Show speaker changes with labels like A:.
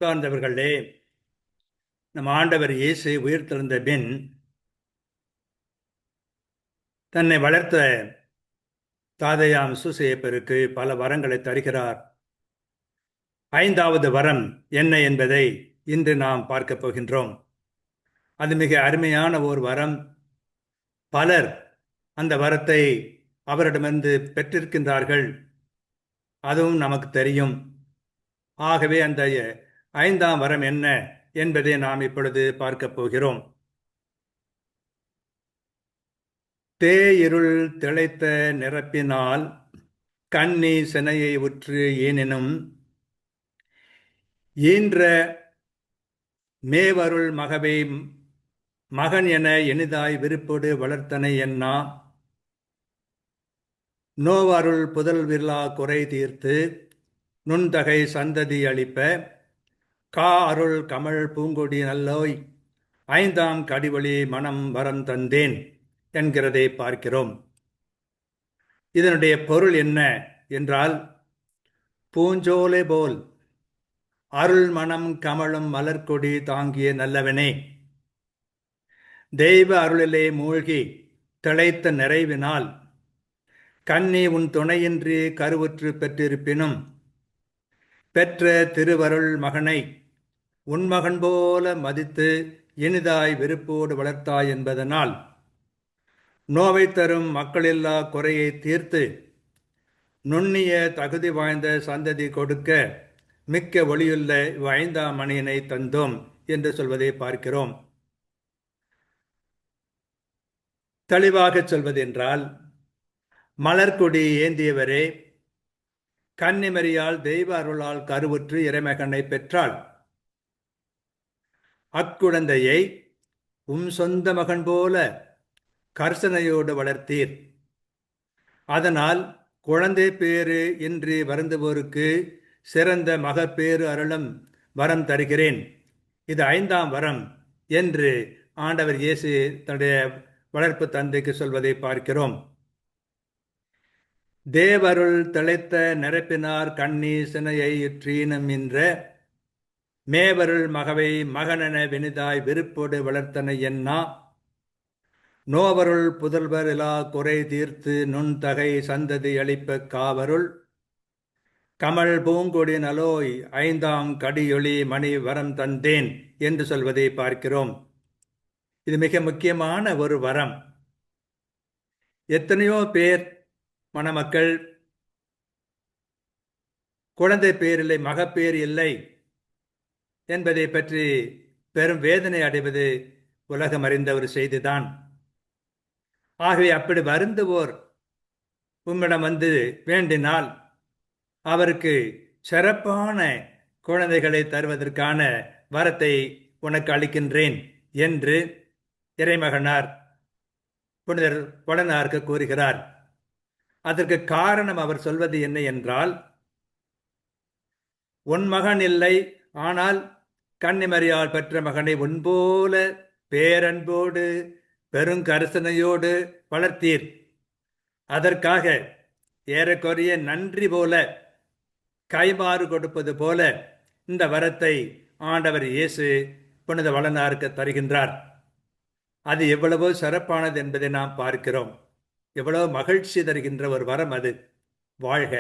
A: சார்ந்தவர்களே, நம் ஆண்டவர் இயேசு உயிர்த்தெழுந்த பின் தன்னை வளர்த்த தாதையாம் சூசையப்பருக்கு பல வரங்களை தருகிறார். 5வது வரம் என்ன என்பதை இன்று நாம் பார்க்க போகின்றோம். அது மிக அருமையான ஒரு வரம். பலர் அந்த வரத்தை அவரிடமிருந்து பெற்றிருக்கின்றார்கள். அதுவும் நமக்கு தெரியும். ஆகவே அந்த 5ஆம் வரம் என்ன என்பதை நாம் இப்பொழுது பார்க்க போகிறோம். தேயிருள் திளைத்த நிரப்பினால் கண்ணி செனையை உற்று ஏனெனும் ஈன்ற மேவருள் மகவை மகன் என எனிதாய் விருப்போடு வளர்த்தனை என்னா நோவருள் புதல்வில்லா குறை தீர்த்து நுண்தகை சந்ததி அளிப்ப கா அருள் கமல் பூங்கொடி நல்லோய் 5ஆம் கடிவழி மனம் வரம் தந்தேன் என்கிறதை பார்க்கிறோம். இதனுடைய பொருள் என்ன என்றால், பூஞ்சோலை போல் அருள் மனம் கமழும் மலர்கொடி தாங்கிய நல்லவனே, தெய்வ அருளிலே மூழ்கி திளைத்த நிறைவினால் கண்ணி உன் துணையின்றி கருவுற்று பெற்றிருப்பினும் பெற்ற திருவருள் மகனை உன் மகன் போல மதித்து இனிதாய் விருப்போடு வளர்த்தாய் என்பதனால் நோவை தரும் மக்களில்லா குறையை தீர்த்து நுண்ணிய தகுதி வாய்ந்த சந்ததி கொடுக்க மிக்க ஒளியுள்ள 5ஆம் மணியினை தந்தோம் என்று சொல்வதை பார்க்கிறோம். தெளிவாக சொல்வதென்றால், மலர்கொடி ஏந்தியவரே, கன்னிமரியால் தெய்வ அருளால் கருவுற்று இறைமகனை பெற்றாள். அக்குழந்தையை சொந்த மகன் போல கர்சனையோடு வளர்த்தீர். அதனால் குழந்தை பேறு இன்றி வருந்துவோருக்கு சிறந்த மகப்பேறு அருளும் வரம் தருகிறேன். இது 5ஆம் வரம் என்று ஆண்டவர் இயேசு தன்னுடைய வளர்ப்பு தந்தைக்கு சொல்வதை பார்க்கிறோம். தேவருள் திளைத்த நிரப்பினார் கண்ணி சினையை யுற்றீனும் என்ற மேவருள் மகவை மகனென வினிதாய் விருப்போடு வளர்த்தனை என்னா நோவருள் புதல்வர் இலா குறை தீர்த்து நுண்தகை சந்ததி அளிப்ப காவருள் கமல் பூங்கொடி நலோய் 5ஆம் கடியொளி மணி வரம் தந்தேன் என்று சொல்வதை பார்க்கிறோம். இது மிக முக்கியமான ஒரு வரம். எத்தனையோ பேர் மணமக்கள் குழந்தை பேர் இல்லை, மகப்பேர் இல்லை என்பதை பற்றி பெரும் வேதனை அடைவது உலகம் அறிந்த ஒரு செய்திதான். ஆகவே அப்படி வருந்துவோர் உம்மிடம் வந்து வேண்டினால் அவருக்கு சிறப்பான குழந்தைகளை தருவதற்கான வரத்தை உனக்கு அளிக்கின்றேன் என்று இறைமகனார் புனிதர் வளனாருக்கு கூறுகிறார். அதற்கு காரணம் அவர் சொல்வது என்ன என்றால், உன் மகன் இல்லை, ஆனால் கன்னிமரியால் பெற்ற மகனை உன்போல பேரன்போடு பெருங்கரிசனையோடு வளர்த்தீர். அதற்காக ஏறக்குறைய நன்றி போல கைமாறு கொடுப்பது போல இந்த வரத்தை ஆண்டவர் இயேசு புனித வளனாருக்கு தருகின்றார். அது எவ்வளவோ சிறப்பானது என்பதை நாம் பார்க்கிறோம். எவ்வளவு மகிழ்ச்சி தருகின்ற ஒரு வரம் அது. வாழ்க.